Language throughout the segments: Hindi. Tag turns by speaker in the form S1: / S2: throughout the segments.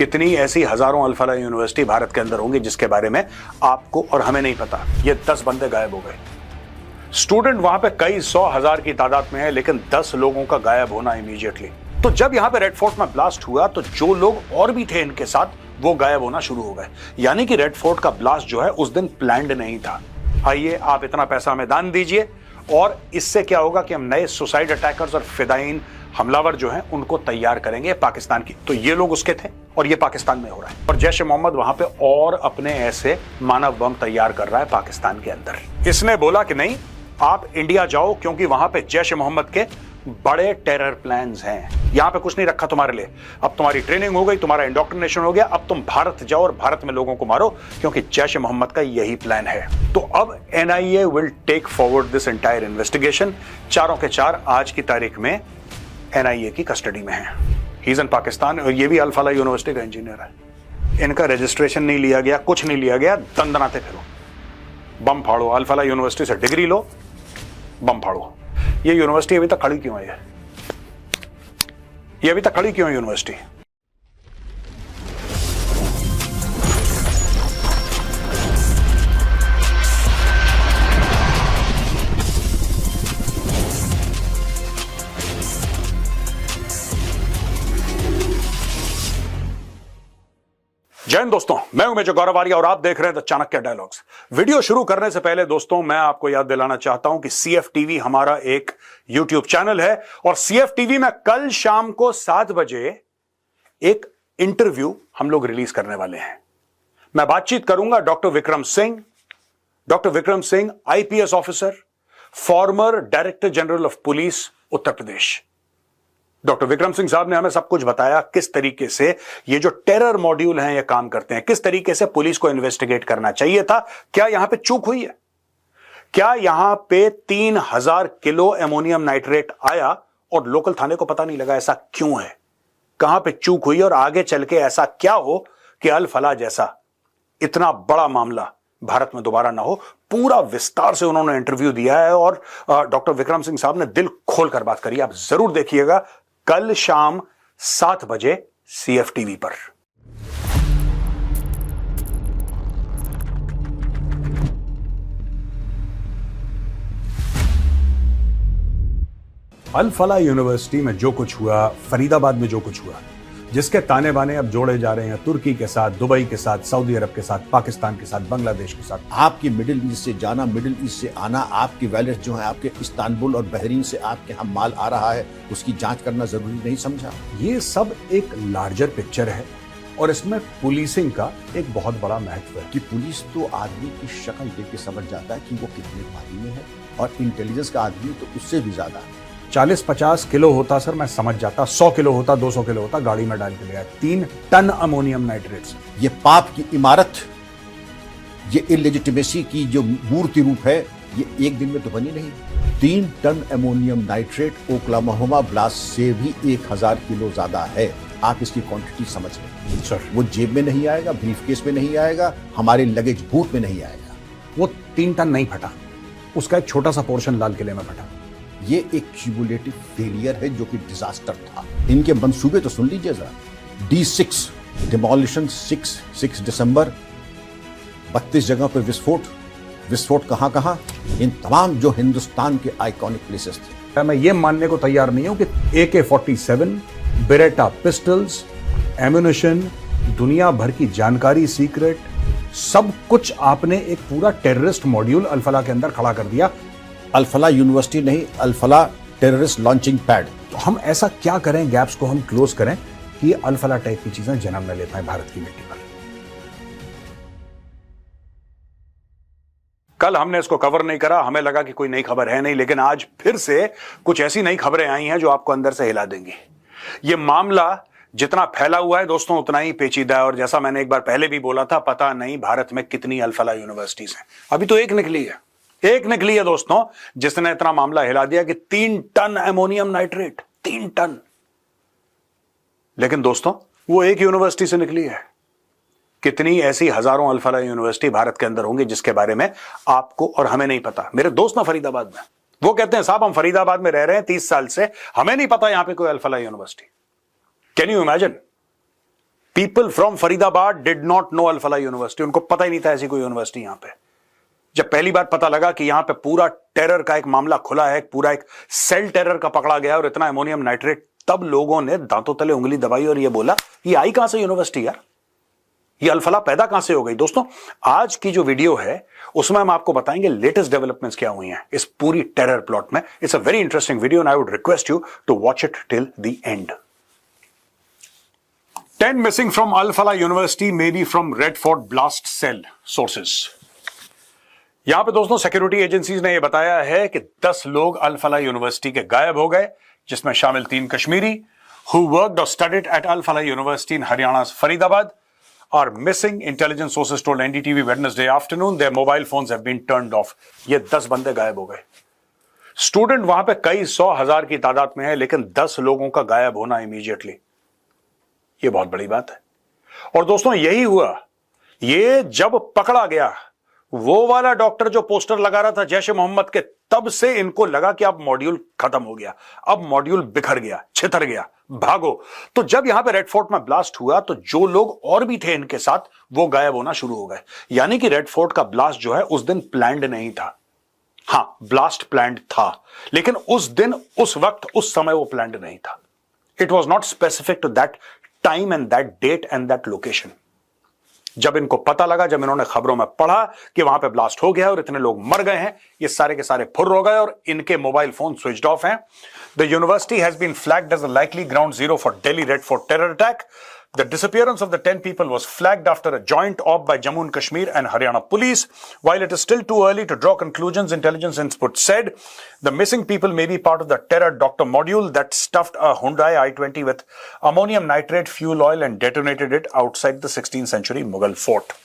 S1: कितनी ऐसी हजारों अल-फलाह यूनिवर्सिटी भारत के अंदर होंगी जिसके बारे में आपको और हमें नहीं पता। ये 10 बंदे गायब हो गए। स्टूडेंट वहां पे कई 100,000 की तादाद में है, लेकिन 10 लोगों का गायब होना इमीडिएटली। तो जब यहां पे रेड फोर्ट में ब्लास्ट हुआ तो जो लोग और भी थे इनके साथ वो गायब होना शुरू हो गए। यानी कि रेड फोर्ट का ब्लास्ट जो है उस दिन प्लान्ड नहीं था। आइए आप इतना पैसा हमें दान दीजिए और इससे क्या होगा कि हम नए सुसाइड अटैकर्स और फिदाइन हमलावर जो हैं उनको तैयार करेंगे पाकिस्तान की। तो ये लोग उसके थे और ये पाकिस्तान में हो रहा है और जैश ए मोहम्मद वहां पे और अपने ऐसे मानव बम तैयार कर रहा है पाकिस्तान के अंदर। इसने बोला कि नहीं, आप इंडिया जाओ क्योंकि वहां पे जैश ए मोहम्मद के बड़े टेरर प्लान्स हैं। यहां पे कुछ नहीं रखा तुम्हारे लिए। अब तुम्हारी ट्रेनिंग हो गई, तुम्हारा इंडोक्ट्रिनेशन हो गया, अब तुम भारत जाओ और भारत में लोगों को मारो क्योंकि जैश ए मोहम्मद का यही प्लान है। तो अब NIA will take forward this entire investigation. चारों के चार आज की तारीख में NIA की कस्टडी में है। ही इज इन पाकिस्तान और ये भी अल-फलाह यूनिवर्सिटी का इंजीनियर है। इनका रजिस्ट्रेशन नहीं लिया गया, कुछ नहीं लिया गया, दंदनाते फिरो, बम फाड़ो। अल-फलाह यूनिवर्सिटी से डिग्री लो, बम फाड़ो। ये यूनिवर्सिटी अभी तक खड़ी क्यों है? ये अभी तक खड़ी क्यों है यूनिवर्सिटी? जय हिंद दोस्तों, मैं हूं मेजर गौरव आर्या और आप देख रहे हैं द चाणक्य डायलॉग्स। वीडियो शुरू करने से पहले दोस्तों मैं आपको याद दिलाना चाहता हूं कि CFTV हमारा एक YouTube चैनल है और CFTV में कल शाम को 7 बजे एक इंटरव्यू हम लोग रिलीज करने वाले हैं। मैं बातचीत करूंगा doctor Vikram Singh IPS officer, farmer director general of police Uttar Pradesh. Doctor Vikram Singh साहब ने हमें सब कुछ बताया, किस तरीके से ये जो टेरर मॉड्यूल हैं ये काम करते हैं, किस तरीके से पुलिस को इन्वेस्टिगेट करना चाहिए था, क्या यहां पे चूक हुई है, क्या यहां पे 3000 किलो अमोनियम नाइट्रेट आया और लोकल थाने को पता नहीं लगा, ऐसा क्यों है, कहां पे चूक हुई और आगे चल के ऐसा क्या हो कि अल-फलाह जैसा इतना बड़ा मामला भारत में दोबारा ना हो। पूरा विस्तार से उन्होंने इंटरव्यू दिया है और डॉक्टर विक्रम सिंह साहब ने दिल खोलकर बात करी। आप जरूर देखिएगा कल शाम 7 बजे CFTV पर। अल-फलाह यूनिवर्सिटी में जो कुछ हुआ, फरीदाबाद में जो कुछ हुआ, जिसके ताने बाने अब जोड़े जा रहे हैं तुर्की के साथ, दुबई के साथ, सऊदी अरब के साथ, पाकिस्तान के साथ, बांग्लादेश के साथ।
S2: आपकी मिडिल ईस्ट से जाना, मिडिल ईस्ट से आना, आपकी वैलेट जो है आपके इस्तांबुल और बहरीन से आपके यहाँ माल आ रहा है, उसकी जांच करना जरूरी नहीं समझा?
S1: ये सब एक लार्जर पिक्चर है और इसमें पुलिसिंग का एक बहुत बड़ा महत्व है
S2: कि पुलिस तो आदमी की शक्ल देख के समझ जाता है कि वो कितने भारी में है और इंटेलिजेंस का आदमी तो उससे भी ज्यादा है।
S1: 40-50 किलो होता सर मैं समझ जाता, 100 किलो होता, 200 किलो होता, गाड़ी में डाल के ले आया। 3 टन अमोनियम नाइट्रेट्स।
S2: ये पाप की इमारत, ये इलेजिटिमेसी की जो मूर्ति रूप है, ये एक दिन में तो बनी नहीं। 3 ton ammonium nitrate Oklahoma blast से भी 1000 किलो ज्यादा है। आप इसकी क्वांटिटी समझ लें
S1: सर।
S2: वो जेब में नहीं आएगा, ब्रीफकेस में नहीं आएगा, हमारे लगेज बूथ में नहीं आएगा।
S1: वो 3 टन नहीं फटा, उसका एक छोटा सा पोर्शन लाल किले में फटा।
S2: ये एक क्यूमुलेटिव फेलियर है जो कि डिजास्टर था। इनके मंसूबे तो सुन लीजिए जरा। D6 डिमोलिशन 6 दिसंबर, 32 जगह पे विस्फोट कहां, इन तमाम जो हिंदुस्तान के आइकॉनिक प्लेसेस थे।
S1: मैं ये मानने को तैयार नहीं हूं कि AK-47, बेरेटा पिस्टल्स, एम्यूनिशन, दुनिया भर की जानकारी, सीक्रेट, सब कुछ आपने एक पूरा टेररिस्ट मॉड्यूल अल-फलाह के अंदर खड़ा कर दिया।
S2: अल-फलाह यूनिवर्सिटी नहीं, अल-फलाह टेररिस्ट लॉन्चिंग पैड।
S1: तो हम ऐसा क्या करें, गैप्स को हम क्लोज करें कि ये अल-फलाह टाइप की चीजें जन्म न ले पाए भारत की मिट्टी पर। कल हमने इसको कवर नहीं करा, हमें लगा कि कोई नई खबर है नहीं, लेकिन आज फिर से कुछ ऐसी नई खबरें आई हैं जो आपको अंदर से हिला देंगी। ये मामला जितना फैला हुआ है दोस्तों उतना ही पेचीदा है और जैसा मैंने एक बार पहले भी बोला था, पता नहीं भारत में कितनी अल-फलाह यूनिवर्सिटीज हैं। अभी तो एक निकली है दोस्तों जिसने इतना मामला हिला दिया कि 3 टन अमोनियम नाइट्रेट, 3 टन। लेकिन दोस्तों वो एक यूनिवर्सिटी से निकली है। कितनी ऐसी हजारों अल-फलाह यूनिवर्सिटी भारत के अंदर होंगी जिसके बारे में आपको और हमें नहीं पता। मेरे दोस्त ना फरीदाबाद में, वो कहते हैं साहब हम फरीदाबाद में रह रहे हैं 30 साल से, हमें नहीं पता यहां पे कोई Al-Falah university. Can you imagine? People from Faridabad did not know Al Falah university, उनको पता ही नहीं था ऐसी कोई यूनिवर्सिटी यहां पे। जब पहली बार पता लगा कि यहां पे पूरा टेरर का एक मामला खुला है, पूरा एक सेल टेरर का पकड़ा गया और इतना अमोनियम नाइट्रेट, तब लोगों ने दांतों तले उंगली दबाई और ये बोला ये आई कहां से यूनिवर्सिटी यार, ये अल फलाह पैदा कहां से हो गई। दोस्तों आज की जो वीडियो है उसमें हम आपको बताएंगे लेटेस्ट डेवलपमेंट्स क्या हुई हैं इस पूरी टेरर प्लॉट में। It's a very interesting video and I would request you to watch it till the end. 10 missing from Al Falah University may be from Red Fort blast cell sources। यहां पे दोस्तों सिक्योरिटी एजेंसीज ने यह बताया है कि 10 लोग अल फलाह यूनिवर्सिटी के गायब हो गए, जिसमें शामिल 3 Kashmiri who worked or studied at Al Falah University in Haryana's Faridabad are missing, intelligence sources told NDTV Wednesday afternoon। Their mobile phones have been turned off। ये 10 बंदे गायब हो गए। स्टूडेंट वहां पे कई 100,000 की तादाद में है, लेकिन 10 लोगों का गायब होना इमीडिएटली, ये बहुत बड़ी बात है। और दोस्तों यही हुआ, ये जब पकड़ा गया वो वाला डॉक्टर जो पोस्टर लगा रहा था जैश ए मोहम्मद के, तब से इनको लगा कि अब मॉड्यूल खत्म हो गया, अब मॉड्यूल बिखर गया, छितर गया, भागो। तो जब यहां पे रेड फोर्ट में ब्लास्ट हुआ तो जो लोग और भी थे इनके साथ वो गायब होना शुरू हो गए। यानी कि रेड फोर्ट का ब्लास्ट जो है उस दिन प्लान्ड नहीं था। हां, ब्लास्ट प्लान्ड था, लेकिन उस दिन, उस वक्त, उस समय वो प्लान्ड नहीं था। It was not specific to that time and that date and that location. जब इनको पता लगा, जब इन्होंने खबरों में पढ़ा कि वहां पे ब्लास्ट हो गया और इतने लोग मर गए हैं, ये सारे के सारे फुर्र हो गए और इनके मोबाइल फोन स्विच्ड ऑफ हैं। The university has been flagged as a likely ground zero for Delhi Red Fort terror attack. The disappearance of the 10 people was flagged after a joint op by Jammu and Kashmir and Haryana police. While it is still too early to draw conclusions, intelligence input said the missing people may be part of the terror doctor module that stuffed a Hyundai i20 with ammonium nitrate fuel oil and detonated it outside the 16th century Mughal fort।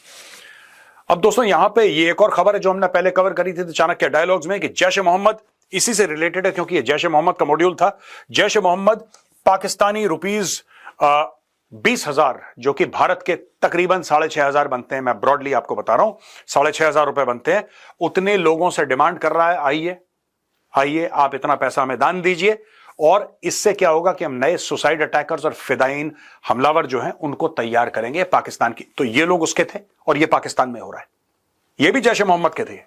S1: अब दोस्तों यहां पे ये एक और खबर है जो हमने पहले कवर करी थी चाणक्य डायलॉग्स में कि जैश ए मोहम्मद इसी से रिलेटेड है, क्योंकि ये जैश ए मोहम्मद का मॉड्यूल था। जैश ए मोहम्मद पाकिस्तानी रुपीज 20,000, जो कि भारत के तकरीबन 6,500 बनते हैं, मैं ब्रॉडली आपको बता रहा हूं, 6,500 रुपए बनते हैं, उतने लोगों से डिमांड कर रहा है आइए आइए आप इतना पैसा हमें दान दीजिए, और इससे क्या होगा कि हम नए सुसाइड अटैकर्स और फिदाइन हमलावर जो हैं उनको तैयार करेंगे पाकिस्तान की। तो ये लोग उसके थे और ये पाकिस्तान में हो रहा है। ये भी जैश ए मोहम्मद के थे,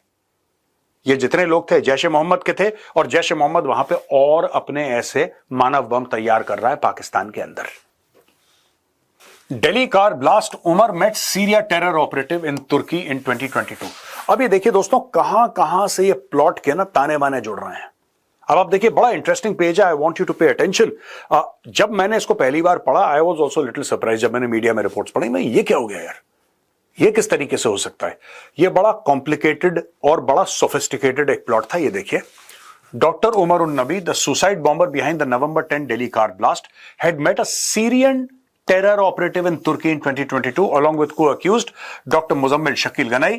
S1: ये जितने लोग थे जैश ए मोहम्मद के थे, और जैश ए मोहम्मद वहां पे और अपने ऐसे मानव बम तैयार कर रहा है पाकिस्तान के अंदर। Delhi car blast, Umar met Syria terror operative in Turkey in 2022। अब ये देखिए दोस्तों कहां कहां से ये प्लॉट के ना ताने बाने जुड़ रहे हैं। अब आप देखिए बड़ा इंटरेस्टिंग पेज है, I want you to pay attention. जब मैंने इसको पहली बार पढ़ा I was also little surprise, जब मैंने मीडिया में रिपोर्ट्स पढ़ी, मैं ये क्या हो गया यार, ये किस तरीके से हो सकता है। ये बड़ा कॉम्प्लिकेटेड और बड़ा सोफिस्टिकेटेड एक प्लॉट था। ये देखिए, डॉक्टर उमर उन नबी, the suicide bomber behind the November 10 Delhi car blast, had met a Syrian terror operative in Turkey in 2022 along with co-accused Dr. Muzammil Shakil Ganai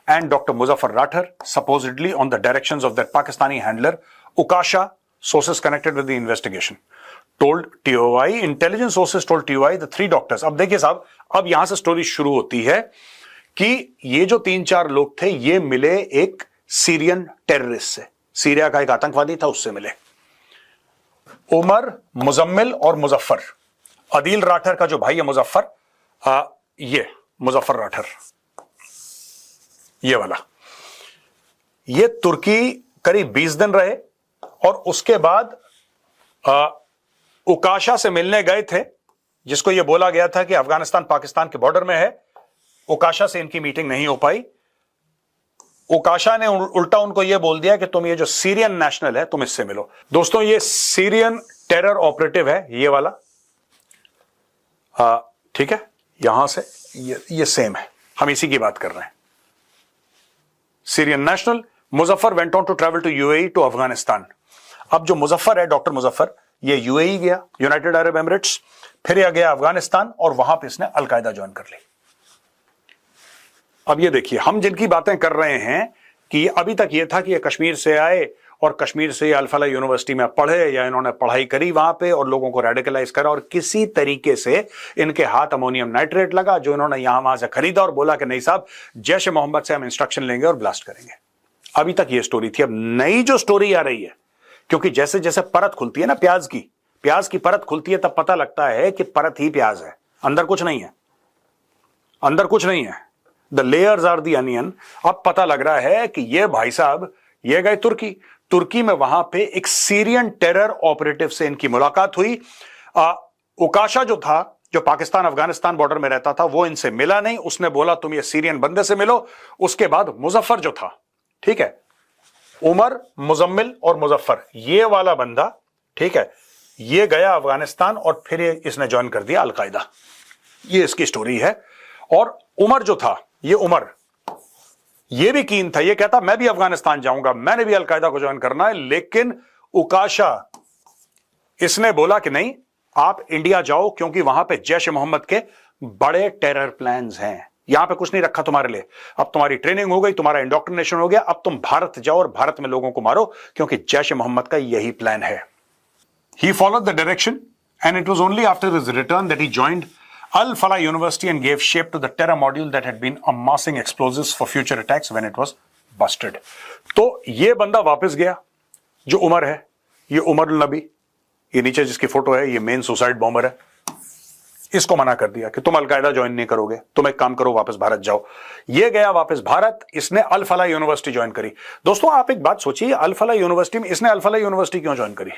S1: and Dr. Muzaffar Rathar, supposedly on the directions of their Pakistani handler Ukasha, sources connected with the investigation told TOI। Intelligence sources told TOI the 3 doctors। अब देखिए साहब, अब यहां से स्टोरी शुरू होती है कि ये जो 3-4 लोग थे ये मिले एक सीरियन टेररिस्ट से, सीरिया का एक आतंकवादी था, उससे मिले। उमर, मुजम्मिल और मुजफ्फर, अदील राठर का जो भाई है मुजफ्फर, ये मुजफ्फर राठर, ये वाला, ये तुर्की करीब 20 दिन रहे और उसके बाद उकाशा से मिलने गए थे, जिसको ये बोला गया था कि अफगानिस्तान पाकिस्तान के बॉर्डर में है। उकाशा से इनकी मीटिंग नहीं हो पाई। उकाशा ने उल्टा उनको यह बोल दिया कि तुम ये जो सीरियन नेशनल है तुम इससे मिलो। दोस्तों ये सीरियन टेरर ऑपरेटिव है, ये वाला, ठीक है, यहां से ये सेम है, हम इसी की बात कर रहे हैं। Syrian national Muzaffar went on to travel to UAE to Afghanistan. अब जो मुजफ्फर है, डॉक्टर मुजफ्फर, ये यूएई गया, यूनाइटेड अरब एमिरेट्स, फिर यह गया अफगानिस्तान और वहां पे इसने अलकायदा ज्वाइन कर ली। अब ये देखिए, हम जिनकी बातें कर रहे हैं कि अभी तक ये था कि ये कश्मीर से आए और कश्मीर से अल फलाह यूनिवर्सिटी में पढ़े या इन्होंने पढ़ाई करी वहां पे और लोगों को रेडिकलाइज करा और किसी तरीके से इनके हाथ अमोनियम नाइट्रेट लगा, जो इन्होंने यहां वहां से खरीदा और बोला कि नहीं साहब जैश ए मोहम्मद से हम इंस्ट्रक्शन लेंगे और ब्लास्ट करेंगे। अभी तक ये स्टोरी थी। अब नई जो स्टोरी आ रही है, क्योंकि जैसे जैसे परत खुलती है ना प्याज की परत खुलती है, तब पता लगता है कि परत ही प्याज है। अंदर कुछ नहीं है, अंदर कुछ नहीं है। The layers are the onion. अब पता लग रहा है कि ये भाई साहब ये गए तुर्की में वहां पे एक सीरियन टेरर ऑपरेटिव से इनकी मुलाकात हुई। उकाशा जो था, जो पाकिस्तान अफगानिस्तान बॉर्डर में रहता था, वो इनसे मिला नहीं। उसने बोला तुम ये सीरियन बंदे से मिलो। उसके बाद मुजफ्फर जो था, ठीक है, उमर, मुजम्मिल और मुजफ्फर, ये वाला बंदा, ठीक है, ये गया अफगानिस्तान और फिर इसने ज्वाइन कर दिया अलकायदा। ये इसकी स्टोरी है। और उमर जो था, ये उमर, ये भी कीन था, ये कहता मैं भी अफगानिस्तान जाऊंगा, मैंने भी अलकायदा को ज्वाइन करना है। लेकिन उकाशा, इसने बोला कि नहीं, आप इंडिया जाओ, क्योंकि वहां पे जैश ए मोहम्मद के बड़े टेरर प्लान्स हैं। यहां पे कुछ नहीं रखा तुम्हारे लिए। अब तुम्हारी ट्रेनिंग हो गई, तुम्हारा इंडोक्ट्रिनेशन हो गया, अब तुम भारत जाओ और भारत में लोगों को मारो, क्योंकि जैश ए मोहम्मद का यही प्लान है। He followed the direction, and it was only after his return that he joined Al Falah University and gave shape to the terror module that had been amassing explosives for future attacks when it was busted. तो ये बंदा वापस गया, जो उमर है, ये उमर नबी, ये नीचे जिसकी फोटो है, ये मेन सुसाइड बॉम्बर है। इसको मना कर दिया कि तुम अलकायदा ज्वाइन नहीं करोगे, तुम एक काम करो, वापस भारत जाओ। ये गया वापस भारत, इसने अल फलाह यूनिवर्सिटी ज्वाइन करी। दोस्तों आप एक बात सोचिए, अल फलाह यूनिवर्सिटी में इसने अल फलाह यूनिवर्सिटी क्यों ज्वाइन करी?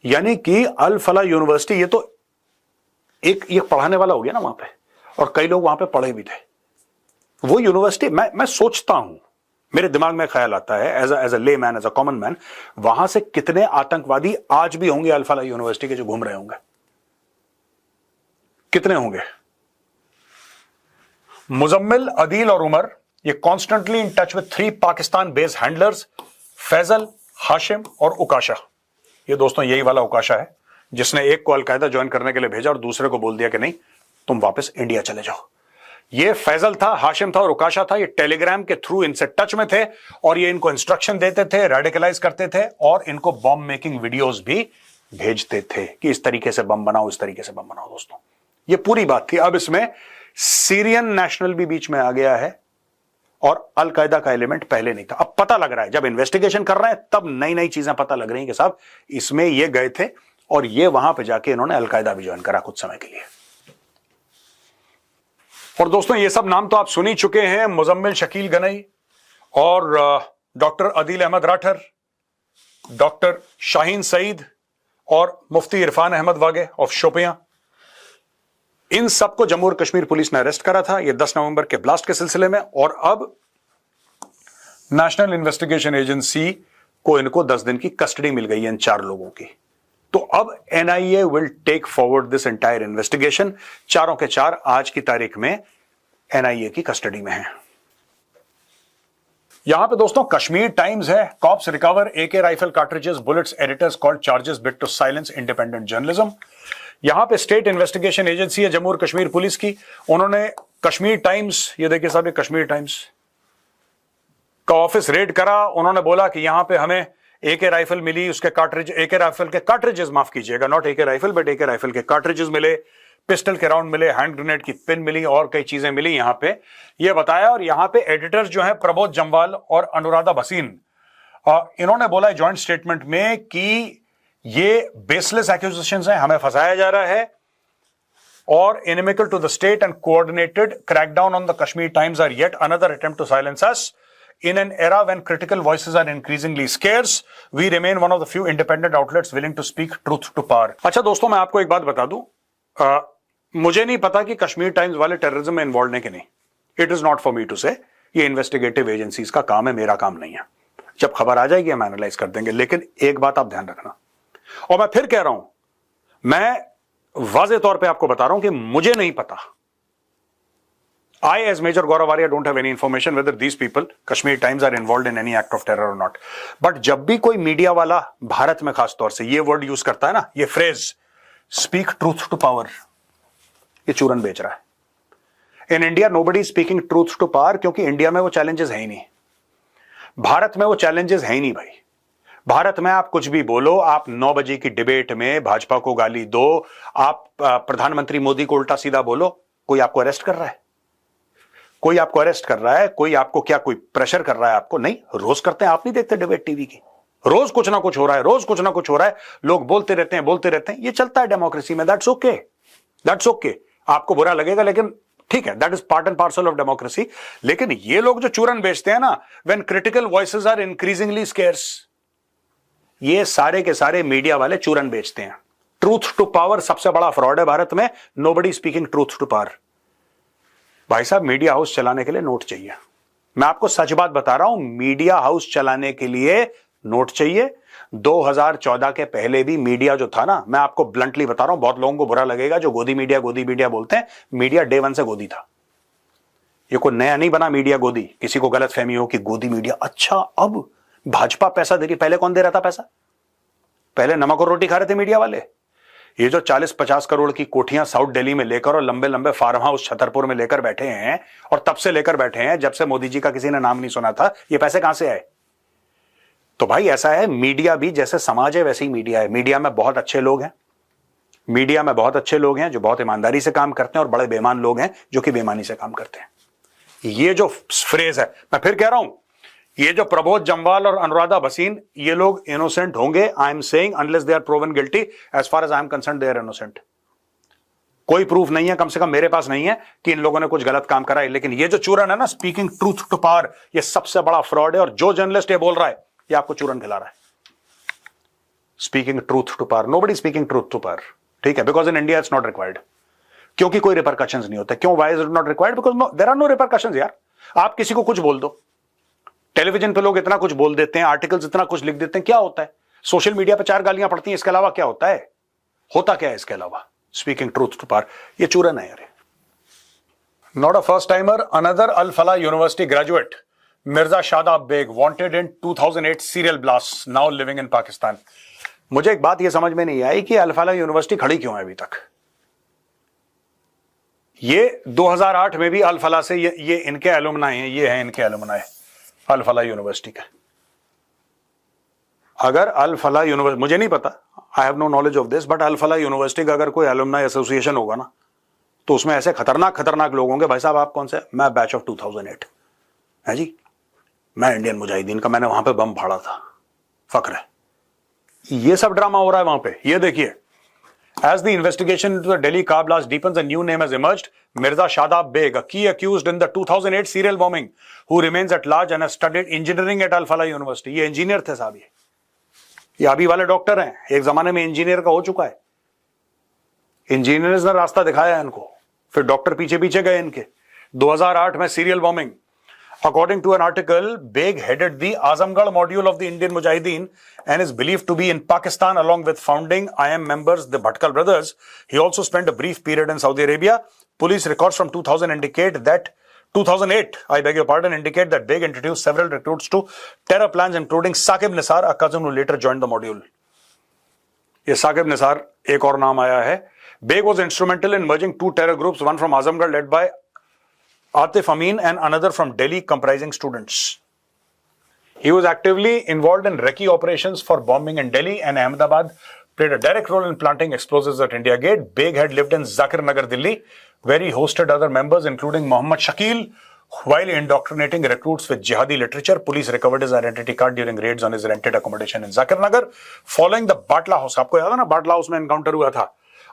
S1: यानी कि अल फलाह यूनिवर्सिटी, ये तो एक ये पढ़ाने वाला हो गया ना वहां पे, और कई लोग वहां पे पढ़े भी थे। वो यूनिवर्सिटी, मैं सोचता हूं, मेरे दिमाग में ख्याल आता है as a layman, as a common man, वहां से कितने आतंकवादी आज भी होंगे अल फलाह यूनिवर्सिटी के जो घूम रहे होंगे, कितने होंगे? मुजम्मिल, अदील और उमर, ये constantly in touch with 3 Pakistan based handlers, Faisal, Hashim और उकाशा। ये दोस्तों यही वाला उकाशा है जिसने एक को अलकायदा ज्वाइन करने के लिए भेजा और दूसरे को बोल दिया कि नहीं, तुम वापस इंडिया चले जाओ। ये फैजल था, हाशिम था और उकाशा था। ये टेलीग्राम के थ्रू इनसे टच में थे और ये इनको इंस्ट्रक्शन देते थे, रेडिकलाइज करते थे और इनको बॉम्ब मेकिंग वीडियोस भी भेजते थे कि इस तरीके से बम बनाओ, इस तरीके से बम बनाओ। दोस्तों ये पूरी बात थी। अब इसमें सीरियन नेशनल भी बीच में आ गया है और अलकायदा का एलिमेंट पहले नहीं था। अब पता लग रहा है, जब इन्वेस्टिगेशन कर रहे हैं तब नई नई चीजें पता लग रही हैं कि साहब इसमें ये गए थे और ये वहां पे जाके इन्होंने अलकायदा भी ज्वाइन करा कुछ समय के लिए। और दोस्तों ये सब नाम तो आप सुन ही चुके हैं, मुजम्मिल शकील गनई और डॉक्टर अदील अहमद राठर, डॉक्टर शाहीन सईद और मुफ्ती इरफान अहमद वागे ऑफ शोपियां। इन सबको जम्मू और कश्मीर पुलिस ने अरेस्ट करा था ये 10 नवंबर के ब्लास्ट के सिलसिले में। और अब नेशनल इन्वेस्टिगेशन एजेंसी को इनको 10 दिन की कस्टडी मिल गई है इन 4 लोगों की। तो अब NIA will take forward this entire investigation. चारों के 4 आज की तारीख में एनआईए की कस्टडी में हैं। यहां पे दोस्तों कश्मीर टाइम्स है, cops recover AK rifle cartridges, bullets, editors called charges bid to silence independent journalism. यहां पे स्टेट इन्वेस्टिगेशन एजेंसी है जम्मू और कश्मीर पुलिस की, उन्होंने कश्मीर टाइम्स, ये देखिए साहब, ये कश्मीर टाइम्स का ऑफिस रेड करा। उन्होंने बोला कि यहां पे हमें AK राइफल मिली, उसके कार्ट्रिज, AK राइफल के कार्ट्रिजेस, माफ कीजिएगा, not AK rifle but AK rifle के कार्ट्रिजेस मिले, पिस्टल के राउंड मिले, हैंड ग्रेनेड की पिन मिली और कई चीजें मिली यहां पे, ये बताया। और यहां पे एडिटर्स जो है प्रबोध जम्वाल और अनुराधा भसीन, इन्होंने बोला है जॉइंट स्टेटमेंट में कि ये बेसलेस एक्यूजेशंस हैं, हमें फंसाया जा रहा है और inimical to the state and coordinated crackdown on the Kashmir Times are yet another attempt to silence us in an era when critical voices are increasingly scarce. We remain one of the few independent outlets willing to speak truth to power. अच्छा दोस्तों, मैं आपको एक बात बता दूं, मुझे नहीं पता कि कश्मीर टाइम्स वाले टेररिज्म में इन्वॉल्व है कि नहीं। It is not for me to say, ये इन्वेस्टिगेटिव एजेंसीज का काम है, मेरा काम नहीं है। जब खबर आ जाएगी हम एनालाइज कर देंगे। लेकिन एक बात आप ध्यान रखना, और मैं फिर कह रहा हूं, मैं वाज़ेह तौर पे आपको बता रहा हूं कि मुझे नहीं पता। I, as Major Gaurav Arya, don't have any information whether these people, Kashmir Times, are involved in any act of terror or not. But जब भी कोई मीडिया वाला भारत में खास तौर से ये वर्ड यूज करता है ना, ये phrase speak truth to power, ये चूरन बेच रहा है। In India nobody speaking truth to power, क्योंकि इंडिया में वो चैलेंजेस है ही नहीं, भारत में वो चैलेंजेस है ही नहीं भाई। भारत में आप कुछ भी बोलो, आप 9 बजे की डिबेट में भाजपा को गाली दो, आप प्रधानमंत्री मोदी को उल्टा सीधा बोलो, कोई आपको अरेस्ट कर रहा है? कोई आपको अरेस्ट कर रहा है? कोई आपको क्या कोई प्रेशर कर रहा है? आपको नहीं, रोज करते हैं। आप नहीं देखते डिबेट टीवी की? रोज कुछ ना कुछ हो रहा है, रोज कुछ ना कुछ हो रहा है, लोग बोलते रहते हैं, ये चलता है डेमोक्रेसी में, दैट्स ओके। दैट्स ओके, आपको बुरा लगेगा लेकिन ठीक है, that is part and parcel of democracy. लेकिन ये लोग जो चूरन बेचते हैं ना, when critical voices are increasingly scarce, ये सारे के सारे मीडिया वाले चूरन बेचते हैं। ट्रूथ टू पावर सबसे बड़ा फ्रॉड है भारत में, nobody speaking truth to power. भाई साहब, मीडिया हाउस चलाने के लिए नोट चाहिए। मैं आपको सच बात बता रहा हूं, मीडिया हाउस चलाने के लिए नोट चाहिए। 2014 के पहले भी मीडिया जो था ना, मैं आपको ब्लंटली बता रहा हूं, बहुत लोगों को बुरा लगेगा जो गोदी मीडिया बोलते हैं, मीडिया डे वन से गोदी था। ये कोई नया नहीं बना मीडिया गोदी, किसी को गलत फहमी हो कि गोदी मीडिया, अच्छा अब भाजपा पैसा दे रही, पहले कौन दे रहा था पैसा? पहले नमक और रोटी खा रहे थे मीडिया वाले। ये जो 40-50 करोड़ की कोठियां साउथ दिल्ली में लेकर और लंबे लंबे फार्म हाउस छतरपुर में लेकर बैठे हैं, और तब से लेकर बैठे हैं जब से मोदी जी का किसी ने नाम नहीं सुना था, ये पैसे कहां से आए? तो भाई ऐसा है, मीडिया भी जैसे समाज है वैसे ही मीडिया है। मीडिया में बहुत अच्छे लोग हैं, मीडिया में बहुत अच्छे लोग हैं जो बहुत ईमानदारी से काम करते हैं, और बड़े बेईमान लोग हैं जो कि बेईमानी से काम करते हैं। ये जो फ्रेज है, मैं फिर कह रहा हूं, ये जो प्रबोध जम्वाल और अनुराधा भसीन, ये लोग इनोसेंट होंगे। I am saying unless they are proven guilty, as far as I am concerned they are innocent. कोई प्रूफ नहीं है, कम से कम मेरे पास नहीं है कि इन लोगों ने कुछ गलत काम करा है। लेकिन ये जो चूरन है ना, स्पीकिंग ट्रूथ टू पावर, ये सबसे बड़ा फ्रॉड है। और जो जर्नलिस्ट ये बोल रहा है, ये आपको चूरन खिला रहा है। Speaking truth to power, nobody speaking truth to power, ठीक है? Because in India it's not required, क्योंकि कोई रिपरकशंस नहीं होते। क्यों? Why is it not required? Because there are no repercussions यार। आप किसी को कुछ बोल दो, टेलीविजन पे लोग इतना कुछ बोल देते हैं, आर्टिकल्स इतना कुछ लिख देते हैं, क्या होता है? सोशल मीडिया पे 4 गालियां पड़ती हैं, इसके अलावा क्या होता है? होता क्या है इसके अलावा? स्पीकिंग ट्रूथ टू पावर, ये चूरन है यार। Not a first timer, another Al Falah university graduate Mirza Shadab Baig wanted in 2008 serial blast, now living in Pakistan. मुझे एक बात यह समझ में नहीं आई कि अल फला यूनिवर्सिटी खड़ी क्यों है अभी तक। ये 2008 में भी अल फला से ये इनके एलुमनाई हैं, ये हैं इनके एलुमनाई अल फला यूनिवर्सिटी का। अगर अल फला यूनिवर्सिटी, मुझे नहीं पता, I have no knowledge of this, but Al Falah university का अगर कोई एलुमनाई एसोसिएशन होगा ना, तो उसमें ऐसे खतरनाक लोग होंगे। भाई साहब, आप कौन से? मैं बैच ऑफ 2008 है जी, मैं इंडियन मुजाहिदीन का, मैंने वहां पे बम फाड़ा था, फक्र है। ये सब ड्रामा हो रहा है वहां पे। ये देखिए, as the investigation into the Delhi car blast deepens, a new name has emerged, Mirza Shadab Beg, a key accused in the 2008 serial bombing, who remains at large and has studied engineering at Al Falah University. ये इंजीनियर थे साहब, ये अभी वाले डॉक्टर हैं, एक जमाने में इंजीनियर का हो चुका है। इंजीनियर्स ने रास्ता दिखाया इनको, फिर डॉक्टर पीछे पीछे गए इनके। 2008 में serial bombing. According to an article, Beg headed the Azamgarh module of the Indian Mujahideen and is believed to be in Pakistan along with founding IM members, the Bhatkal brothers. He also spent a brief period in Saudi Arabia. Police records from 2000 indicate that 2008, I beg your pardon, indicate that Beg introduced several recruits to terror plans, including Saqib Nisar, a cousin who later joined the module. ये Saqib Nisar एक और नाम आया है। Beg was instrumental in merging 2 terror groups, one from Azamgarh led by Atif Amin and another from Delhi comprising students. He was actively involved in recce operations for bombing in Delhi and Ahmedabad, played a direct role in planting explosives at India Gate. Beg had lived in Zakir Nagar, Delhi, where he hosted other members including Mohammad Shakil, while indoctrinating recruits with jihadi literature. Police recovered his identity card during raids on his rented accommodation in Zakir Nagar. Following the Batla House, आपको याद है ना Batla House में encounter हुआ था,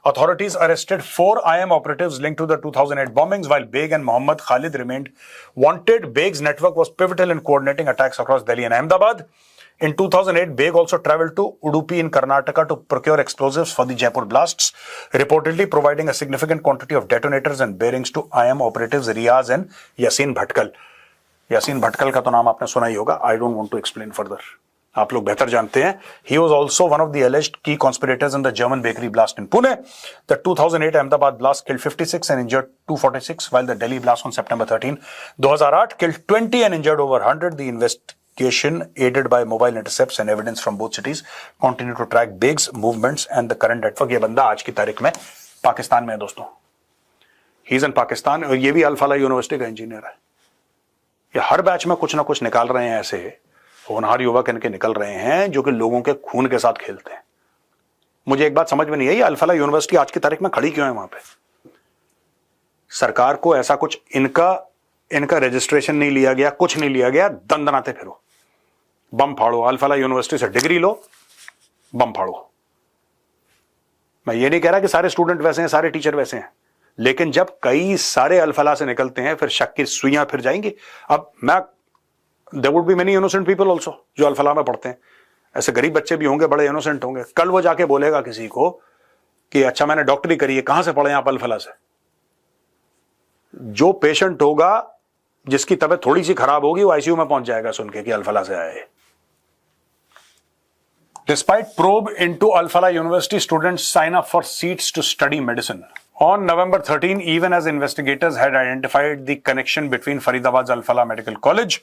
S1: authorities arrested 4 IM operatives linked to the 2008 bombings, while Beg and Mohammad Khalid remained wanted. Beg's network was pivotal in coordinating attacks across Delhi and Ahmedabad. In 2008, Beg also traveled to Udupi in Karnataka to procure explosives for the Jaipur blasts, reportedly providing a significant quantity of detonators and bearings to IM operatives Riaz and Yasin Bhatkal. Yasin Bhatkal का तो नाम आपने सुना ही होगा. I don't want to explain further. आप लोग बेहतर जानते हैं. He was also one of the alleged key conspirators in the German bakery blast in Pune. The 2008 Ahmedabad blast killed 56 and injured 246, while the Delhi blast on September 13, 2008 killed 20 and injured over 100. The investigation, aided by mobile intercepts and evidence from both cities, continue to track Beg's movements and the current network. ये बंदा आज की तारीख में पाकिस्तान में है दोस्तों. He is in Pakistan और ये भी अल फला यूनिवर्सिटी का इंजीनियर है. ये हर बैच में कुछ ना कुछ निकाल रहे हैं, ऐसे होनहार युवक इनके निकल रहे हैं जो कि लोगों के खून के साथ खेलते हैं. मुझे एक बात समझ में नहीं आई, अल फला यूनिवर्सिटी आज की तारीख में खड़ी क्यों है वहां पे? सरकार को ऐसा कुछ इनका रजिस्ट्रेशन नहीं लिया गया, कुछ नहीं लिया गया, दंदनाते फिरो, बम फाड़ो, अल फला यूनिवर्सिटी से डिग्री लो, बम फाड़ो. मैं ये नहीं कह रहा कि सारे स्टूडेंट वैसे हैं, सारे टीचर वैसे हैं, लेकिन जब कई सारे अल-फलाह से निकलते हैं फिर शक की सुइयां फिर जाएंगी। अब there would be many innocent people also जो अल-फलाह में पढ़ते हैं, ऐसे गरीब बच्चे भी होंगे, बड़े इनोसेंट होंगे। कल वो जाके बोलेगा किसी को कि अच्छा मैंने डॉक्टरी करी है, कहां से पढ़े आप अल-फलाह से? जो पेशेंट होगा जिसकी तबीयत थोड़ी सी खराब होगी वो आईसीयू में पहुंच जाएगा सुन के कि अल-फलाह से आया है। Despite probe into Al-Falah University, students sign up for seats to study medicine. On November 13, even as investigators had identified the connection between Faridabad's Al-Falah Medical College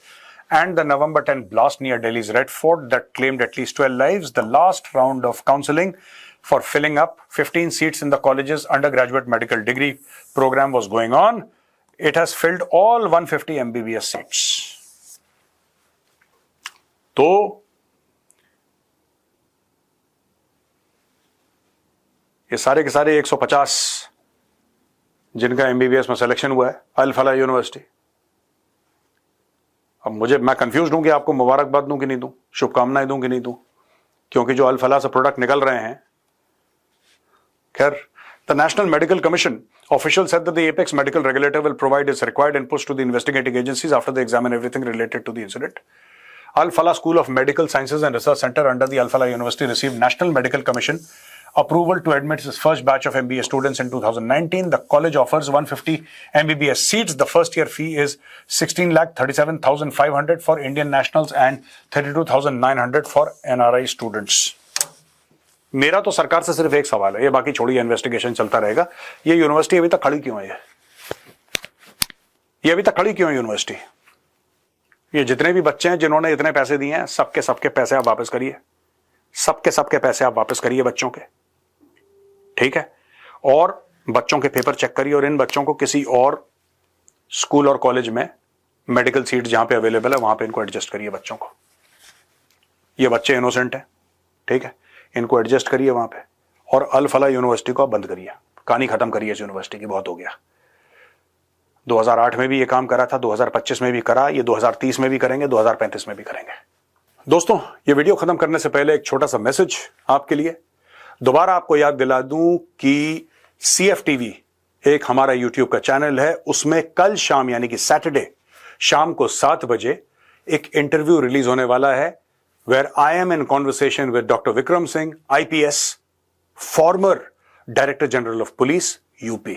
S1: and the November 10 blast near Delhi's Red Fort that claimed at least 12 lives, the last round of counseling for filling up 15 seats in the college's undergraduate medical degree program was going on. It has filled all 150 MBBS seats. तो ये सारे के सारे 150 जिनका एमबीबीएस में सिलेक्शन हुआ है अल-फलाह यूनिवर्सिटी। अब मैं कंफ्यूज हूं कि आपको मुबारकबाद दूं कि नहीं दूं, शुभकामनाएं दूं कि नहीं दूं, क्योंकि जो अल-फलाह से प्रोडक्ट निकल रहे हैं। खैर, the national medical commission official said that the apex medical regulator will provide its required inputs to the investigating agencies after they examine everything related to the incident. Al-Falah School of Medical Sciences and Research Center under the Al-Falah University received National Medical Commission approval to admit its first batch of MBA students in 2019. The college offers 150 MBBS seats. The first year fee is 16,37,500 for Indian nationals and 32,900 for NRI students. मेरा तो सरकार से सिर्फ एक सवाल है, ये बाकी छोड़िए, इन्वेस्टिगेशन चलता रहेगा। ये यूनिवर्सिटी अभी तक खड़ी क्यों है? ये अभी तक खड़ी क्यों है यूनिवर्सिटी? ये जितने भी बच्चे हैं जिन्होंने इतने पैसे दिए हैं, सबके पैसे आप वापस करिए, सबके पैसे आप वापस करिए बच्चों के, ठीक है? और बच्चों के पेपर चेक करिए और इन बच्चों को किसी और स्कूल और कॉलेज में मेडिकल सीट जहां पे अवेलेबल है वहां पे इनको एडजस्ट करिए बच्चों को। ये बच्चे इनोसेंट हैं, ठीक है? इनको एडजस्ट करिए वहां पे और अल-फलाह यूनिवर्सिटी को बंद करिए, कहानी खत्म करिए इस यूनिवर्सिटी की, बहुत हो गया। 2008 में भी ये काम करा था, 2025 में भी करा, ये 2030 में भी करेंगे, 2035 में भी करेंगे। दोस्तों, ये वीडियो खत्म करने से पहले एक छोटा सा मैसेज आपके लिए। दोबारा आपको याद दिला दूं कि CFTV एक हमारा YouTube का चैनल है, उसमें कल शाम यानी कि सैटरडे शाम को 7 बजे एक इंटरव्यू रिलीज होने वाला है, where I am in conversation with Dr. Vikram Singh, IPS, former Director General of Police, UP.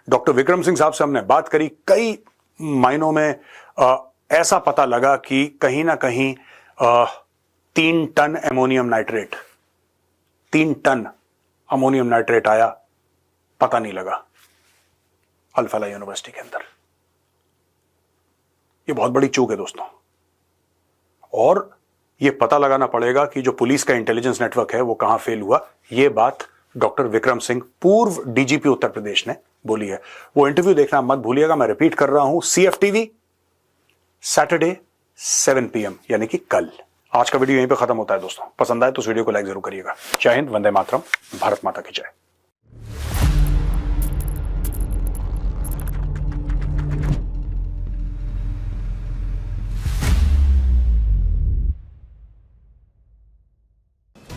S1: Doctor Vikram Singh साहब से हमने बात करी, कई मायनों में ऐसा पता लगा कि कहीं ना कहीं 3 ton ammonium nitrate, 3 ton ammonium nitrate आया, पता नहीं लगा अल-फलाह यूनिवर्सिटी के अंदर। ये बहुत बड़ी चूक है दोस्तों, और ये पता लगाना पड़ेगा कि जो पुलिस का इंटेलिजेंस नेटवर्क है वो कहां फेल हुआ। ये बात डॉक्टर विक्रम सिंह, पूर्व डीजीपी उत्तर प्रदेश, ने बोली है। वो इंटरव्यू देखना मत भूलिएगा, मैं रिपीट कर रहा हूं, CFTV सैटरडे 7 PM यानी कि कल। आज का वीडियो यहीं पे खत्म होता है दोस्तों। पसंद आए तो इस वीडियो को लाइक जरूर करिएगा। जय हिंद, वंदे मातरम, भारत माता की जय।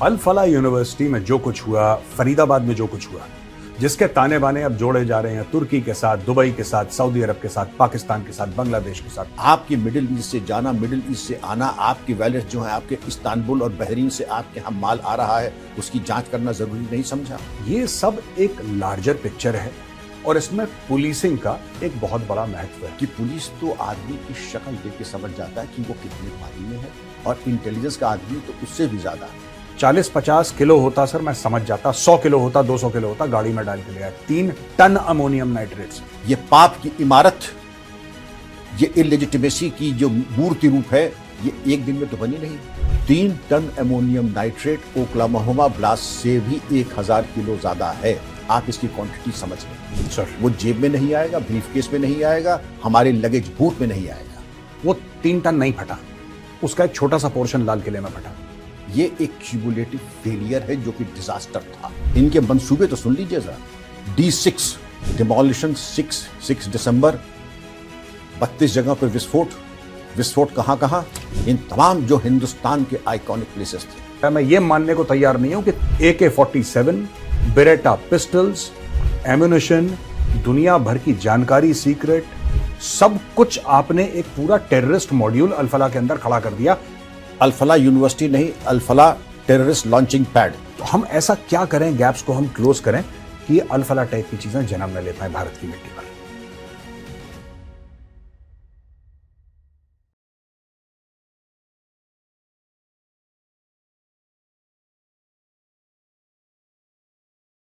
S1: अल-फलाह यूनिवर्सिटी में जो कुछ हुआ, फरीदाबाद में जो कुछ हुआ, जिसके ताने बाने अब जोड़े जा रहे हैं तुर्की के साथ, दुबई के साथ, सऊदी अरब के साथ, पाकिस्तान के साथ, बांग्लादेश के साथ।
S2: आपके मिडिल ईस्ट से जाना, मिडिल ईस्ट से आना, आपकी वैलेट जो है आपके इस्तांबुल और बहरीन से आपके यहाँ माल आ रहा है, उसकी जांच करना जरूरी नहीं समझा?
S1: ये सब एक लार्जर पिक्चर है और इसमें पुलिसिंग का एक बहुत बड़ा महत्व है
S2: कि पुलिस तो आदमी की शक्ल देख के समझ जाता है कि वो कितने पानी में है, और इंटेलिजेंस का आदमी तो उससे भी ज्यादा।
S1: 40-50 किलो होता सर मैं समझ जाता, 100 किलो होता, 200 किलो होता, गाड़ी में डाल के ले आया। 3 टन अमोनियम नाइट्रेट्स।
S2: ये पाप की इमारत, ये इलेजिटिमेसी की जो मूर्ति रूप है, ये एक दिन में तो बनी नहीं। 3 ton ammonium nitrate Oklahoma blast से भी 1000 किलो ज्यादा है। आप इसकी क्वांटिटी समझ लें
S1: सर।
S2: वो जेब में नहीं आएगा, ब्रीफकेस में नहीं आएगा, हमारे लगेज बूट में नहीं आएगा।
S1: वो 3 टन नहीं फटा, उसका एक छोटा सा पोर्शन लाल किले में फटा।
S2: ये एक क्यूमुलेटिव फेलियर है जो कि डिजास्टर था। इनके मंसूबे तो सुन लीजिए जरा। D6 डिमोलिशन 6 दिसंबर, 32 जगह पर विस्फोट कहां कहां? इन तमाम जो हिंदुस्तान के आइकॉनिक प्लेसेस थे।
S1: मैं ये मानने को तैयार नहीं हूं कि AK-47 बेरेटा पिस्टल्स, एम्यूनिशन, दुनिया भर की जानकारी, सीक्रेट, सब कुछ आपने एक पूरा टेररिस्ट मॉड्यूल अल-फलाह के अंदर खड़ा कर दिया।
S2: अल-फलाह यूनिवर्सिटी नहीं, अल-फलाह टेररिस्ट लॉन्चिंग पैड।
S1: तो हम ऐसा क्या करें, गैप्स को हम क्लोज करें कि अल-फलाह टाइप की चीजें जन्म न ले पाए भारत की मिट्टी पर।